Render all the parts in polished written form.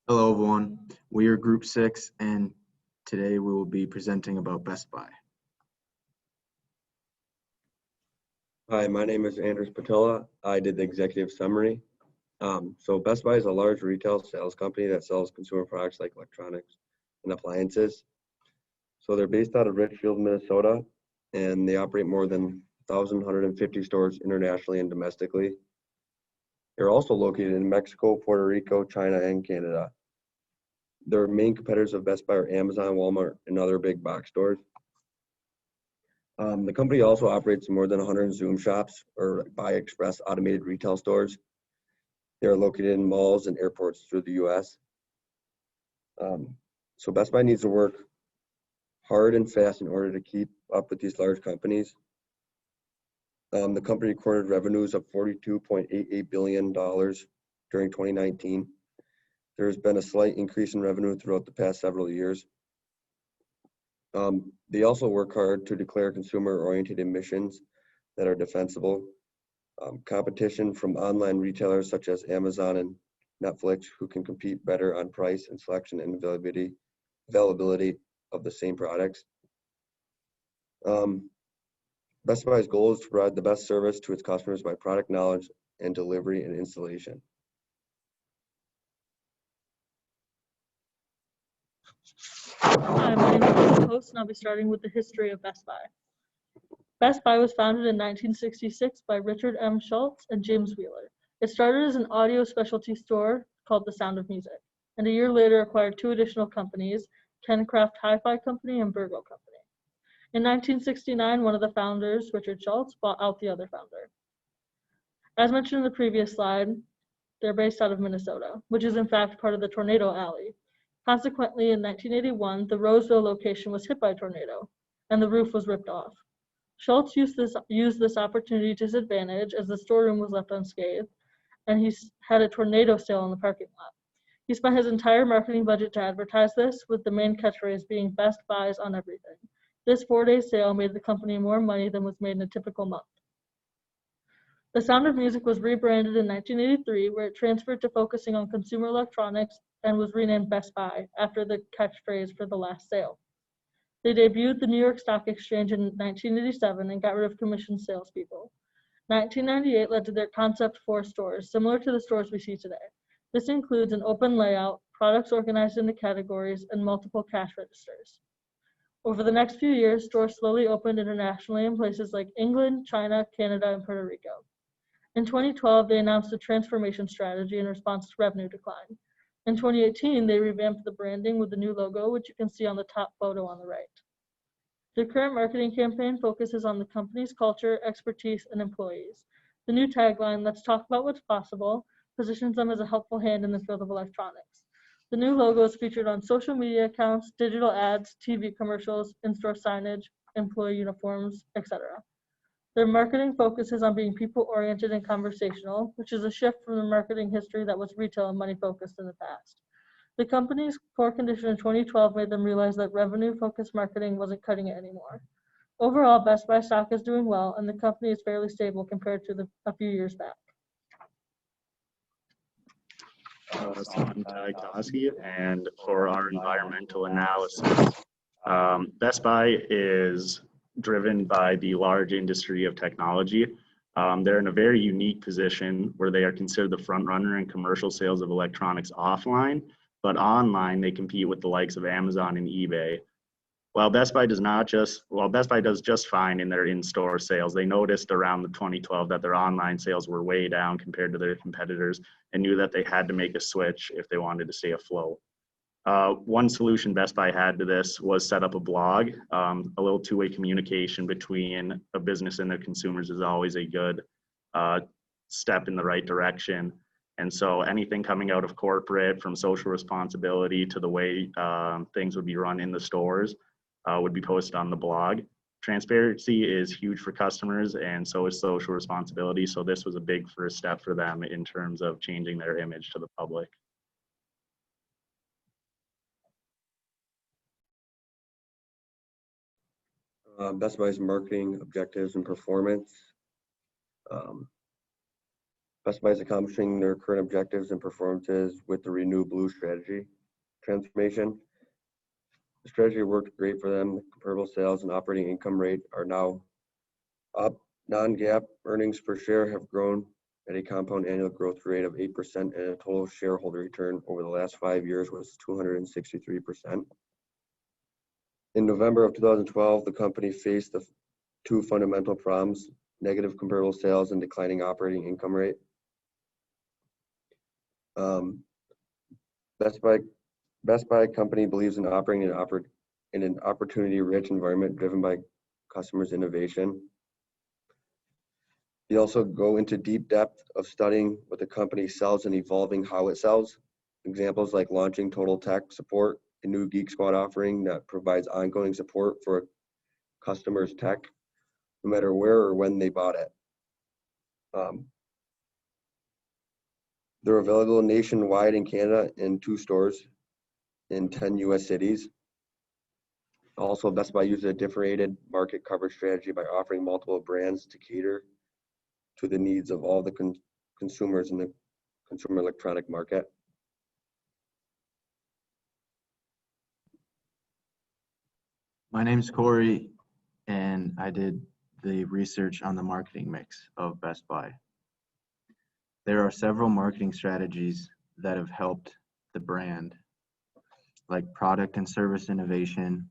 Hello, everyone. We are Group 6, and today we will be presenting about Best Buy. Hi, my name is Anders Patilla. I did the executive summary. So Best Buy is a large retail sales company that sells consumer products like electronics and appliances. So they're based out of Richfield, Minnesota, and they operate more than 1,150 stores internationally and domestically. They're also located in Mexico, Puerto Rico, China, and Canada. Their main competitors of Best Buy are Amazon, Walmart, and other big box stores. The company also operates more than 100 Zoom shops or Buy Express automated retail stores. They are located in malls and airports through the U.S. So Best Buy needs to work hard and fast in order to keep up with these large companies. The company recorded revenues of $42.88 billion during 2019. There's been a slight increase in revenue throughout the past several years. They also work hard to declare consumer-oriented missions that are defensible. Competition from online retailers such as Amazon and Netflix, who can compete better on price and selection and availability of the same products. Best Buy's goal is to provide the best service to its customers by product knowledge and delivery and installation. Hi, my name is Lisa Post, and I'll be starting with the history of Best Buy. Best Buy was founded in 1966 by Richard M. Schultz and James Wheeler. It started as an audio specialty store called The Sound of Music, and a year later acquired two additional companies, Ken Craft Hi-Fi Company and Burgo Company. In 1969, one of the founders, Richard Schultz, bought out the other founder. As mentioned in the previous slide, they're based out of Minnesota, which is in fact part of the Tornado Alley. Consequently, in 1981, the Roseville location was hit by a tornado, and the roof was ripped off. Schultz used this opportunity to his advantage as the storeroom was left unscathed, and he had a tornado sale in the parking lot. He spent his entire marketing budget to advertise this, with the main catchphrase being "Best Buys on everything." This 4-day sale made the company more money than was made in a typical month. The Sound of Music was rebranded in 1983, where it transferred to focusing on consumer electronics and was renamed Best Buy after the catchphrase for the last sale. They debuted the New York Stock Exchange in 1987 and got rid of commissioned salespeople. 1998 led to their Concept 4 stores, similar to the stores we see today. This includes an open layout, products organized into categories, and multiple cash registers. Over the next few years, stores slowly opened internationally in places like England, China, Canada, and Puerto Rico. In 2012, they announced a transformation strategy in response to revenue decline. In 2018, they revamped the branding with the new logo, which you can see on the top photo on the right. The current marketing campaign focuses on the company's culture, expertise, and employees. The new tagline, "Let's talk about what's possible," positions them as a helpful hand in the field of electronics. The new logo is featured on social media accounts, digital ads, TV commercials, in-store signage, employee uniforms, etc. Their marketing focuses on being people-oriented and conversational, which is a shift from the marketing history that was retail and money-focused in the past. The company's poor condition in 2012 made them realize that revenue-focused marketing wasn't cutting it anymore. Overall, Best Buy stock is doing well, and the company is fairly stable compared to a few years back. So I'm Ty Koski, and for our environmental analysis, Best Buy is driven by the large industry of technology. They're in a very unique position where they are considered the front runner in commercial sales of electronics offline, but online they compete with the likes of Amazon and eBay. While Best Buy does just fine in their in-store sales, they noticed around the 2012 that their online sales were way down compared to their competitors and knew that they had to make a switch if they wanted to stay afloat. One solution Best Buy had to this was set up a blog. A little two-way communication between a business and their consumers is always a good step in the right direction. And so anything coming out of corporate, from social responsibility to the way things would be run in the stores, would be posted on the blog. Transparency is huge for customers, and so is social responsibility. So this was a big first step for them in terms of changing their image to the public. Best Buy's marketing objectives and performance. Best Buy is accomplishing their current objectives and performances with the Renew Blue strategy transformation. The strategy worked great for them. Comparable sales and operating income rate are now up. Non-GAAP earnings per share have grown at a compound annual growth rate of 8%, and a total shareholder return over the last 5 years was 263%. In November of 2012, the company faced the two fundamental problems: negative comparable sales and declining operating income rate. Best Buy company believes in operating in an opportunity-rich environment driven by customers' innovation. They also go into deep depth of studying what the company sells and evolving how it sells. Examples like launching Total Tech Support, a new Geek Squad offering that provides ongoing support for a customer's tech, no matter where or when they bought it. They're available nationwide in Canada in 2 stores in 10 US cities. Also, Best Buy uses a differentiated market coverage strategy by offering multiple brands to cater to the needs of all the consumers in the consumer electronic market. My name's Corey, and I did the research on the marketing mix of Best Buy. There are several marketing strategies that have helped the brand, like product and service innovation,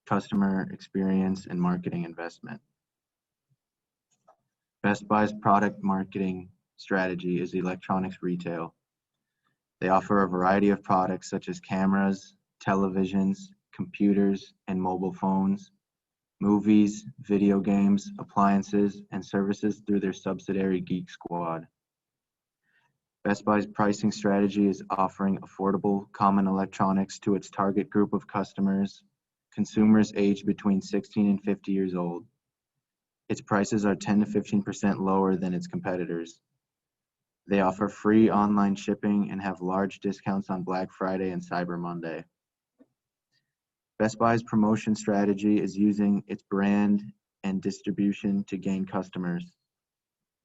customer experience, and marketing investment. Best Buy's product marketing strategy is electronics retail. They offer a variety of products such as cameras, televisions, computers, and mobile phones, movies, video games, appliances, and services through their subsidiary Geek Squad. Best Buy's pricing strategy is offering affordable common electronics to its target group of customers, consumers aged between 16 and 50 years old. Its prices are 10 to 15% lower than its competitors. They offer free online shipping and have large discounts on Black Friday and Cyber Monday. Best Buy's promotion strategy is using its brand and distribution to gain customers.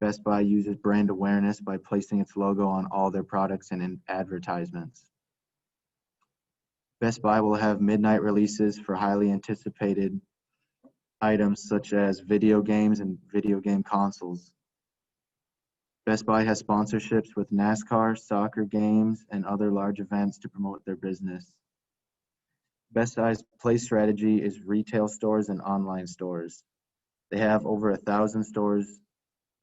Best Buy uses brand awareness by placing its logo on all their products and in advertisements. Best Buy will have midnight releases for highly anticipated items such as video games and video game consoles. Best Buy has sponsorships with NASCAR, soccer games, and other large events to promote their business. Best Buy's place strategy is retail stores and online stores. They have over 1,000 stores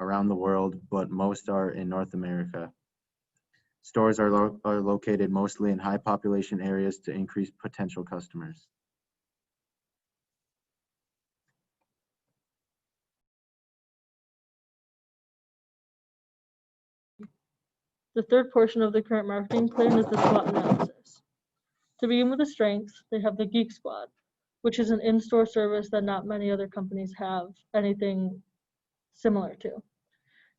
around the world, but most are in North America. Stores are located mostly in high population areas to increase potential customers. The third portion of the current marketing plan is the SWOT analysis. To begin with the strengths, they have the Geek Squad, which is an in-store service that not many other companies have anything similar to.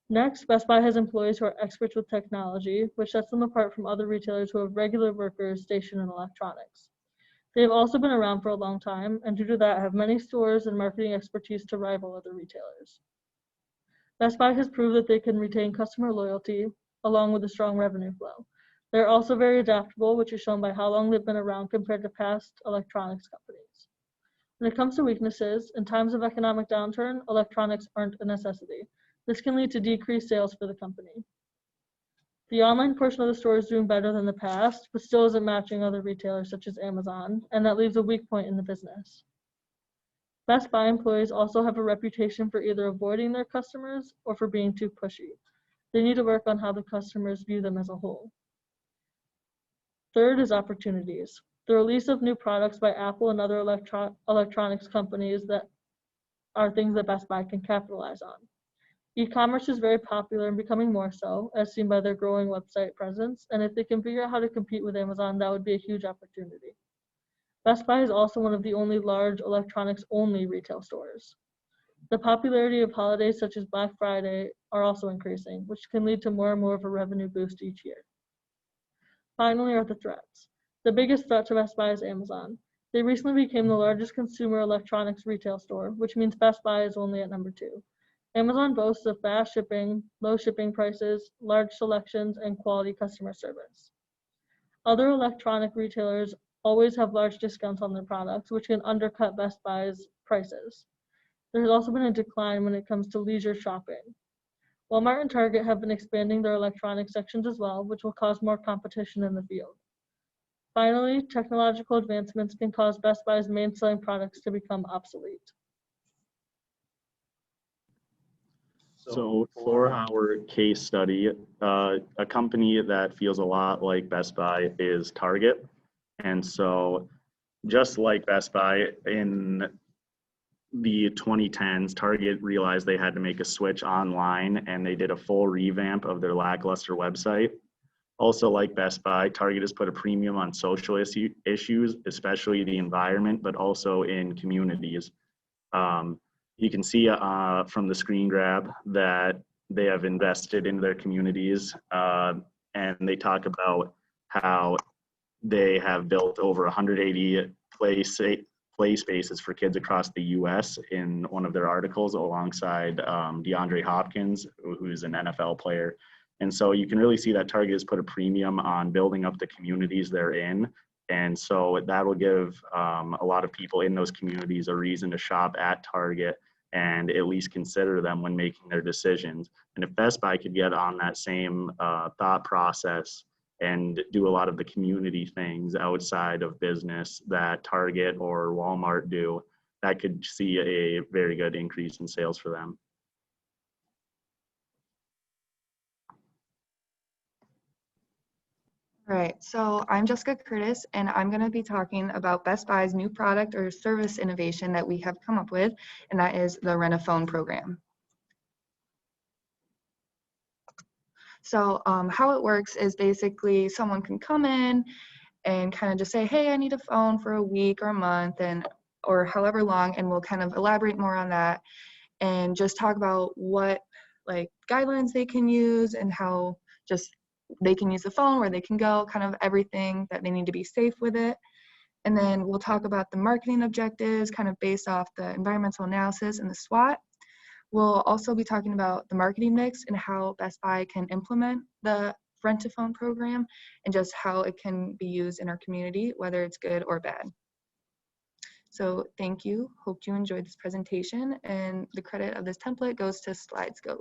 Next, Best Buy has employees who are experts with technology, which sets them apart from other retailers who have regular workers stationed in electronics. They have also been around for a long time, and due to that have many stores and marketing expertise to rival other retailers. Best Buy has proved that they can retain customer loyalty along with a strong revenue flow. They're also very adaptable, which is shown by how long they've been around compared to past electronics companies. When it comes to weaknesses, in times of economic downturn, electronics aren't a necessity. This can lead to decreased sales for the company. The online portion of the store is doing better than the past, but still isn't matching other retailers such as Amazon, and that leaves a weak point in the business. Best Buy employees also have a reputation for either avoiding their customers or for being too pushy. They need to work on how the customers view them as a whole. Third is opportunities. The release of new products by Apple and other electronics companies that are things that Best Buy can capitalize on. E-commerce is very popular and becoming more so, as seen by their growing website presence, and if they can figure out how to compete with Amazon, that would be a huge opportunity. Best Buy is also one of the only large electronics-only retail stores. The popularity of holidays such as Black Friday are also increasing, which can lead to more and more of a revenue boost each year. Finally are the threats. The biggest threat to Best Buy is Amazon. They recently became the largest consumer electronics retail store, which means Best Buy is only at number 2. Amazon boasts of fast shipping, low shipping prices, large selections, and quality customer service. Other electronic retailers always have large discounts on their products, which can undercut Best Buy's prices. There has also been a decline when it comes to leisure shopping. Walmart and Target have been expanding their electronic sections as well, which will cause more competition in the field. Finally, technological advancements can cause Best Buy's main selling products to become obsolete. So for our case study, a company that feels a lot like Best Buy is Target. And so just like Best Buy in the 2010s, Target realized they had to make a switch online, and they did a full revamp of their lackluster website. Also, like Best Buy, Target has put a premium on social issues, especially the environment, but also in communities. You can see from the screen grab that they have invested in their communities, and they talk about how they have built over 180 play spaces for kids across the U.S. in one of their articles, alongside DeAndre Hopkins, who's an NFL player. And so you can really see that Target has put a premium on building up the communities they're in. And so that will give a lot of people in those communities a reason to shop at Target and at least consider them when making their decisions. And if Best Buy could get on that same thought process and do a lot of the community things outside of business that Target or Walmart do, that could see a very good increase in sales for them. All right, so I'm Jessica Curtis, and I'm going to be talking about Best Buy's new product or service innovation that we have come up with, and that is the Rent-A-Phone program. So how it works is basically someone can come in and kind of just say, hey, I need a phone for a week or a month, or however long, and we'll kind of elaborate more on that and just talk about what like guidelines they can use and how just they can use the phone, where they can go, kind of everything that they need to be safe with it. And then we'll talk about the marketing objectives kind of based off the environmental analysis and the SWOT. We'll also be talking about the marketing mix and how Best Buy can implement the Rent-A-Phone program and just how it can be used in our community, whether it's good or bad. So thank you. Hope you enjoyed this presentation, and the credit of this template goes to SlidesGo.